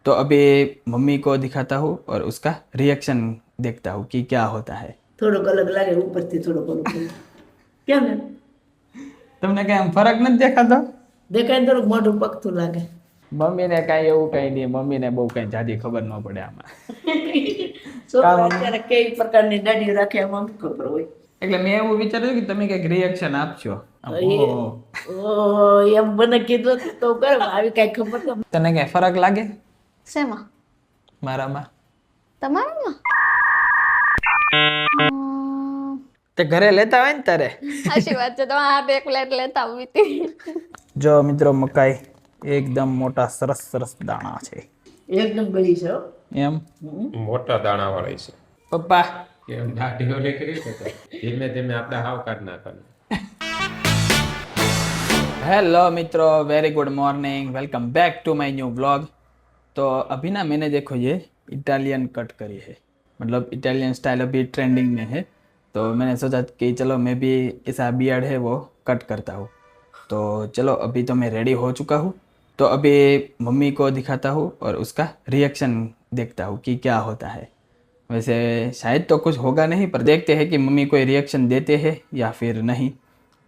तो अभी मम्मी को दिखाता हूँ और उसका रिएक्शन देखता हूँ कि क्या होता है। થોડોક અલગ લાગે ઉપરથી થોડોક અલગ લાગે. કેમ એમ તમને કઈ આમ ફરક નથી દેખાતો? દેખાય ને થોડુંક મોઢું પકતું લાગે. મમ્મીને કાંઈ એવું કઈ નહીં, મમ્મીને બહુ કઈ જાજી ખબર ન પડે આમાં. છોકરા અત્યારે કેવી પ્રકારની દાઢી રાખે એમાં શું ખબર હોય. એટલે મેં એવું વિચાર્યું કે તમે કઈક રિએક્શન આપશો. એમ મને કીધું તો કરે આવી કઈ ખબર તો તને કઈ ફરક લાગે શેમાં? મારામાં? તમારામાં? તે ઘરે લેતા હોય ને તારે. સાચી વાત છે. તમારા હાથે એક પ્લેટ લેતા આવી હતી. જો મિત્રો, મકાઈ એકદમ મોટા સરસ સરસ દાણા છે. એકદમ ગળી છે હો. એમ મોટા દાણા વાળી છે. પપ્પા કેમ દાઢી ઓલી કરી છે તો ધીમે ધીમે આપણે હાવ કાઢ નાખવાનું. हेलो मित्रों, very good morning, welcome back to my new vlog. तो अभी ना मैंने देखो ये इटालियन कट करी है, मतलब इटालियन स्टाइल अभी ट्रेंडिंग में है। तो मैंने सोचा कि चलो मैं भी ऐसा बियर्ड है वो कट करता हूँ। तो चलो अभी तो मैं रेडी हो चुका हूँ। तो अभी मम्मी को दिखाता हूँ और उसका रिएक्शन देखता हूँ कि क्या होता है। वैसे शायद तो कुछ होगा नहीं, पर देखते हैं कि मम्मी कोई रिएक्शन देते हैं या फिर नहीं।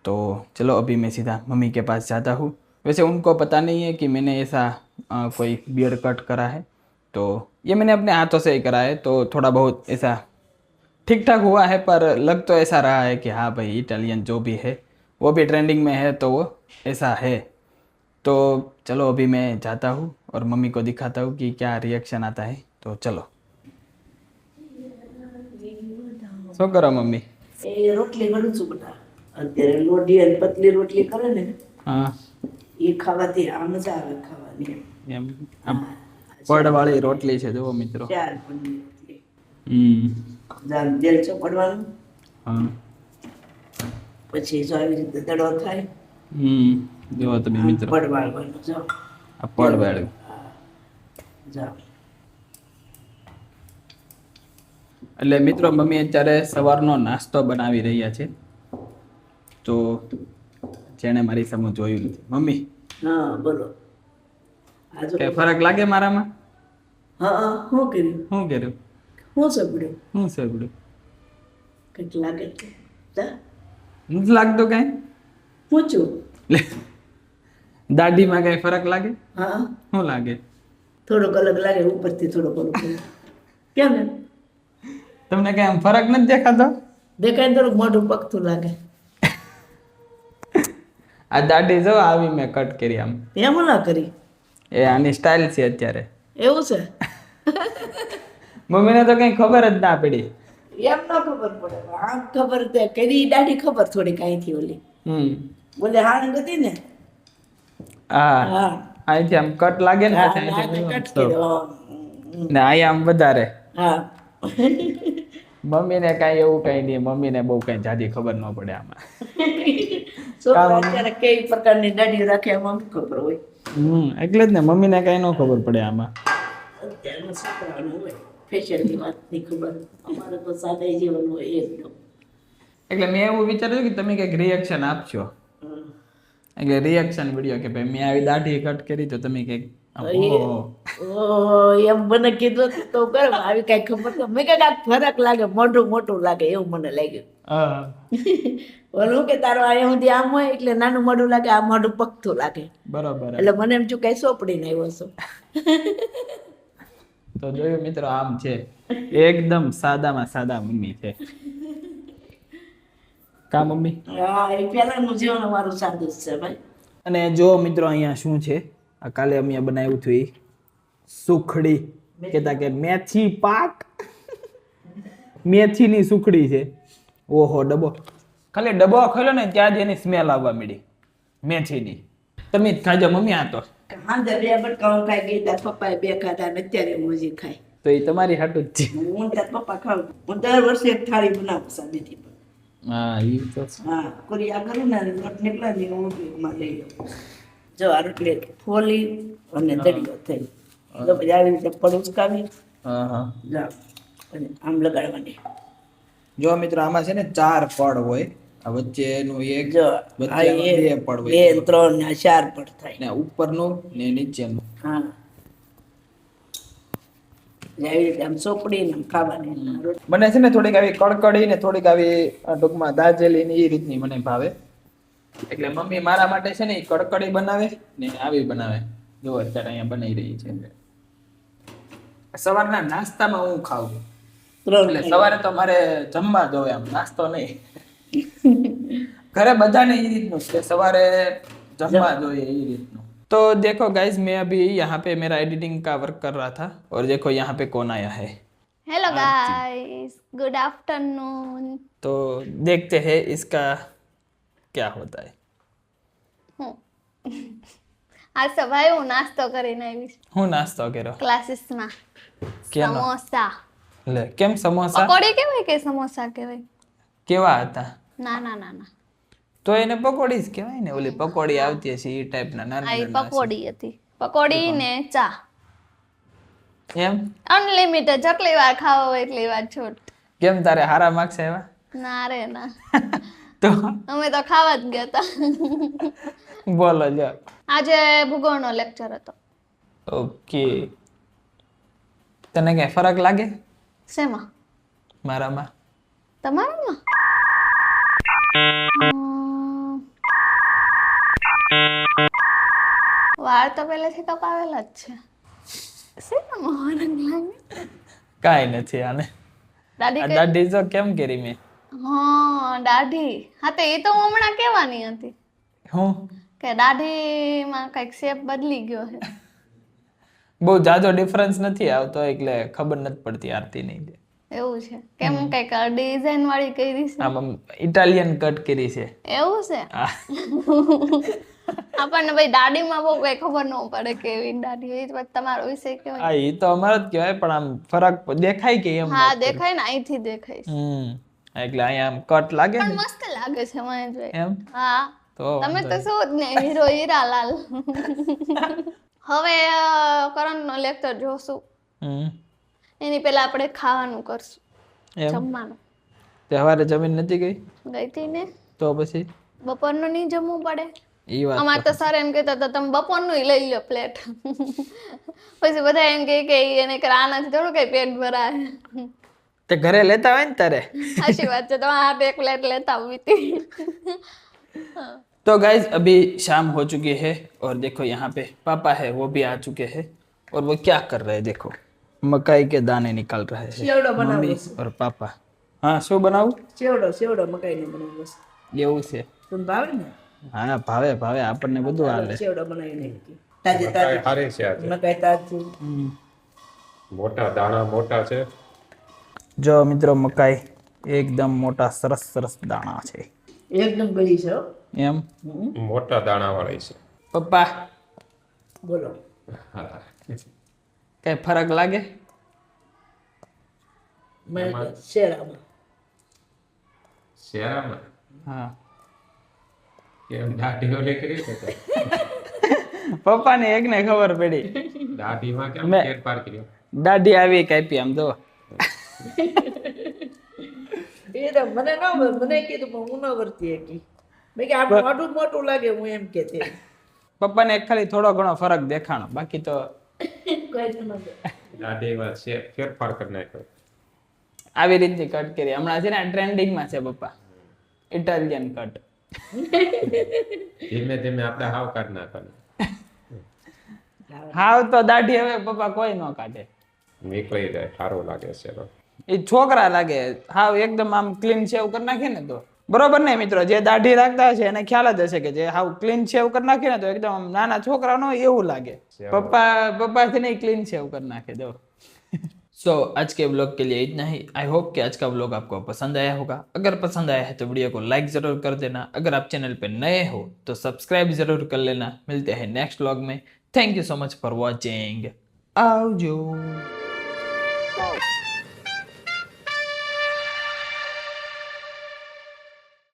तो चलो अभी मैं सीधा मम्मी के पास जाता हूँ। वैसे उनको पता नहीं है कि मैंने ऐसा कोई बियर्ड कट करा है। तो ये मैंने अपने हाथों से ही करा है, तो थोड़ा बहुत ऐसा ठीक ठाक हुआ है, पर लग तो ऐसा रहा है कि हाँ भाई इटालियन जो भी है वो भी ट्रेंडिंग में है, तो वो ऐसा है। तो चलो अभी मैं जाता हूँ और मम्मी को दिखाता हूँ कि क्या रिएक्शन आता है। तो चलो। શું કરો મમ્મી? એ રોટલી ઘડું છું બેટા. અત્યારે લોઢી અને પતલી રોટલી કરે ને હા, એ ખાવાથી આ મજા આવે ખાવાની. એમ પડવાળી રોટલી છે જુઓ મિત્રો. ચાર પતલી રોટલી જેલ ચોપડવાનું, હા, પછી જો આવી રીતે દડો થાય જુઓ તમે મિત્રો, પડવાળવાનું. જો આ પડવાળું. જાઓ. એટલે મિત્રો મમ્મી અત્યારે સવારનો નાસ્તો બનાવી રહ્યા છે. તો જેણે મારી સામે જોયું નથી. મમ્મી હા બોલો. આ જો કઈ ફરક લાગે મારામાં? હા શું કર્યું, શું કર્યું? શું સબડ્યું, શું સગડું? કંઈક લાગે છે. જા નથી લાગતો કઈ? પૂછું. લે, દાઢીમાં કઈ ફરક લાગે? હા શું લાગે? થોડોક અલગ લાગે ઉપરથી થોડોક અલગ લાગે. કેમ એમ તમને કઈ આમ ફરક નથી દેખાતો? દેખાય ને થોડુંક મોઢું પકતું લાગે. આ દાઢી જો આવી મેં કટ કરી આમ. એમ ના કરી. એ આની સ્ટાઇલ છે અત્યારે. એવું છે? મમ્મીને તો કઈ ખબર જ ના પડી. એમ ના ખબર પડે. આમ ખબર તે કરી દાઢી ખબર થોડી કાંઈથી ઓલી બોલે હાણ હતી ને. હા, હા અહીંથી આમ કટ લાગે ને હા, પછી હાથે અહીંથી કટ કર્યો. ને અહીંયા આમ વધારે. હા મમ્મીને કાંઈ એવું કઈ નહીં, મમ્મીને બહુ કઈ જાજી ખબર ન પડે આમાં. છોકરા અત્યારે કેવી પ્રકારની દાઢી રાખે એમાં શું ખબર હોય. એટલે જ ને, મમ્મીને કઈ ન ખબર પડે આમાં. અત્યારના છોકરાઓને હોય ફેશનની વાતની ખબર. અમારે તો સાદા જીવન હોય એકદમ. એટલે મેં એવું વિચાર્યું કે તમે કંઈક રિએક્શન આપશો. એટલે રિએક્શન વિડીયો કે ભાઈ મેં આવી દાઢી કટ કરી તો તમે કંઈક એમ મને કીધું તો કરે આવી કઈ ખબર તો મેં કઈ ફરક લાગે, મોઢું મોટું લાગે એવું મને લાગ્યું. ઓલું કે તારો અહીંયા સુધી આમ હોય એટલે નાનું મોઢું લાગે, આ મોઢું પકતું લાગે. બરોબર. એટલે મને એમ છું કઈ સોપડીને આવ્યો છું. તો જોયું મિત્રો, આમ છે એકદમ સાદામાં સાદા મમ્મી છે. કા મમ્મી? હા એ પહેલાનું જીવન અમારું સાદું જ છે ભાઈ. અને જો મિત્રો અહીંયા શું છે, આ કાલે અમે બનાવ્યું હતું એ સુખડી, કહેતા કે મેથી પાક, મેથીની સુખડી છે. ઓહો, ડબ્બો ખાલી ડબ્બો ખોલ્યો ને ત્યાં જ એની સ્મેલ આવવા માંડી મેથીની. તમે જ ખાજો મમ્મી આ તો. હા બે બટકા હું ખાઈ ગઈ, તાર પપ્પાએ બે ખાધા ને અત્યારે હું હજી ખાઈ. તો એ તમારી હાટું જ છે. હું તાર પપ્પા ખાઉં. હું દર વર્ષે એક થાળી બનાવું સામેથી. હા એ તો હા કુરિયા કરું ને લોટ નીકળે ને હું ઉપયોગમાં લઈ લઉં. જો આ રોટલી ફોલી અને દડીઓ થઈ. તો પછી આવી રીતે પડુચકાવી હા હા. જાઓ અને આમ લગાડવાની. જો મિત્રો આમાં છે ને 4 પડ હોય, આ વચ્ચેનું એક, જો આ વચ્ચેનું 2 પડ બે હોય, 3 ને 4 પડ થાય. ને ઉપરનું ને નીચેનું. હા આવી રીતે આમ ચોપડીને આમ ખાવાની મને છે ને થોડીક આવી કડકડી ને થોડીક આવી ટૂંકમાં દાજેલી ને એ રીતની મને ભાવે. એટલે મમ્મી મારા માટે છે ને ઈ કડકડી બનાવે ને આવી બનાવે. જો અત્યારે અહીંયા બનાવી રહી છે. સવારના નાસ્તામાં હું ખાઉં. એટલે સવારે તો મારે જમવા જોવે આમ, નાસ્તો નહીં. ઘરે બધાને એ રીતનું છે, સવારે जमा જોઈએ એ રીતનું. तो देखो गाइस मैं अभी यहाँ पे मेरा एडिटिंग का वर्क कर रहा था और देखो यहाँ पे कौन आया है. Hello guys, good afternoon. तो देखते हैं इसका क्या होता है. आज સવારે હું નાસ્તો કરીને આવી છું. હું નાસ્તો કર્યો ક્લાસીસમાં. કેનો? સમોસા. લે કેમ સમોસા? પકોડી કહેવાય કે સમોસા કહેવાય? કેવા હતા? ના. તો એને પકોડી જ કહેવાય ને, ઓલી પકોડી આવતી હશે એ ટાઈપના નાના આ પકોડી હતી. પકોડી ને ચા. એમ અનલિમિટેડ, જેટલી વાર ખાવો હોય એટલી વાર છૂટ. કેમ તારે હારા માર્ક્સ આવ્યા? ના રે ના. તો અમે તો ખાવા જ ગયા હતા. બોલો જો. આજે ભૂગોળનો લેક્ચર હતો. ઓકે. તને કઈ ફરક લાગે શેમાં? મારામાં? તમારામાં? વાળ તો પહેલેથી કપાવેલા જ છે. શેમાં ફરક લાગે? કાંઈ નથી આને. દાઢી આ કઈ- દાઢી જો કેમ કરી મેં? હા દાઢી. હા તો એ તો હું હમણાં કહેવાની હતી હું કે દાઢીમાં કઈક શેપ બદલી ગયો છે. બહુ જાજો ડિફરન્સ નથી આવતો એટલે ખબર નથી પડતી આરતી નહીં. એવું છે? કેમ કઈક ડિઝાઇન વાળી કરી છે? આમ ઇટાલિયન કટ કરી છે. એવું છે? આ આપણને ભાઈ દાઢીમાં બહુ કઈ ખબર ન પડે કેવી દાઢી. એ જ વાત તમારો વિષય કહેવાય. આ ઈ તો અમારો જ કહેવાય પણ આમ ફરક દેખાય કે એમ? હા દેખાય ને, અહીંથી દેખાય છે. એટલે અહીંયા આમ કટ લાગે પણ ને મસ્ત લાગે છે મને જોઈ. એમ. હા તો તમે તો શું જ ને હીરો હીરાલાલ. હવે કરંટનો લેક્ચર જોશું. હમ. એની પહેલા આપણે ખાવાનું કરશું, એમ જમવાનું. તહેવારે જમીન નથી ગઈ ગઈ હતી ને, તો પછી બપોરનું નહીં જમવું પડે. ઈ વાત અમારે તો સર એમ કહેતા હતા તમે બપોરનું લઈ લો પ્લેટ. પછી બધા એમ કહે કે એને કે આનાથી થોડું કઈ પેટ ભરાય. તે ઘરે લેતા હોય ને તારે. સાચી વાત છે, તો આ એક પ્લેટ લેતા આવી હતી. तो गाइज अभी शाम हो चुकी है और देखो यहाँ पे पापा है वो भी आ चुके हैं और वो क्या कर रहे हैं देखो, मकाई के दाने निकाल रहे हैं સેવડો બનાવો मम्मी और पापा. हाँ શું બનાવું? સેવડો મકાઈનો બનાવ્યો છે. એવું છે? તમને ભાવે ને? હા ભાવે ભાવે, આપણને બધું હાલે. સેવડો બનાવીને તાજે તાજે સારી છે આજે. મકાઈ તાજી. મોટા દાણા મોટા છે. જો મિત્રો મકાઈ એકદમ મોટા સરસ સરસ દાણા છે. એકદમ ગળી છે હો. એમ મોટા દાણા વાળી છે. પપ્પા બોલો. હા. કઈ ફરક લાગે? મને તો શેરામાં શેરામાં હા કેમ દાઢી ઓલી કરી છે તો? પપ્પાને એકને ખબર પડી. દાઢીમાં કેમ મેં- ફેરફાર કર્યો? દાઢી આવી કાપી આમ તો. એ તો મને મને કીધું પણ હું ન વર્તી હતી. મેં કે આ મોટું મોટું લાગે, હું એમ કહેતી. પપ્પાને એક ખાલી થોડો ઘણો ફરક દેખાણો, બાકી તો કોઈ ન હતું. દાઢીમાં ફેરફાર કરી નાખ્યો. આવી રીતની કટ કરી. હમણાં છે ને ટ્રેન્ડિંગમાં છે પપ્પા, ઇટાલિયન કટ. ધીમે ધીમે આપણે હાવ કાઢી નાખવાનું. હાવ તો દાઢી હવે પપ્પા કોઈ ન કાઢે. નીકળી જાય, સારું લાગે છે તો. એ છોકરા લાગે. હાવ એકદમ આમ ક્લીન શેવ કરી નાખે ને તો બરોબર ને મિત્રો. જે દાઢી રાખતા હશે એને ખ્યાલ જ હશે કે જે હાવ ક્લીન શેવ કરી નાખે ને તો એકદમ આમ નાના છોકરા નો એવું લાગે. पप्पा से नहीं क्लीन शेव कर नाखे दो. सो आज के व्लॉग के लिए इतना ही. आई होप कि आज का व्लॉग आपको पसंद आया होगा. अगर पसंद आया है तो वीडियो को लाइक जरूर कर देना. अगर आप चैनल पे नए हो तो सब्सक्राइब जरूर कर लेना. मिलते हैं नेक्स्ट व्लॉग में. Thank you so much for watching. आवजो.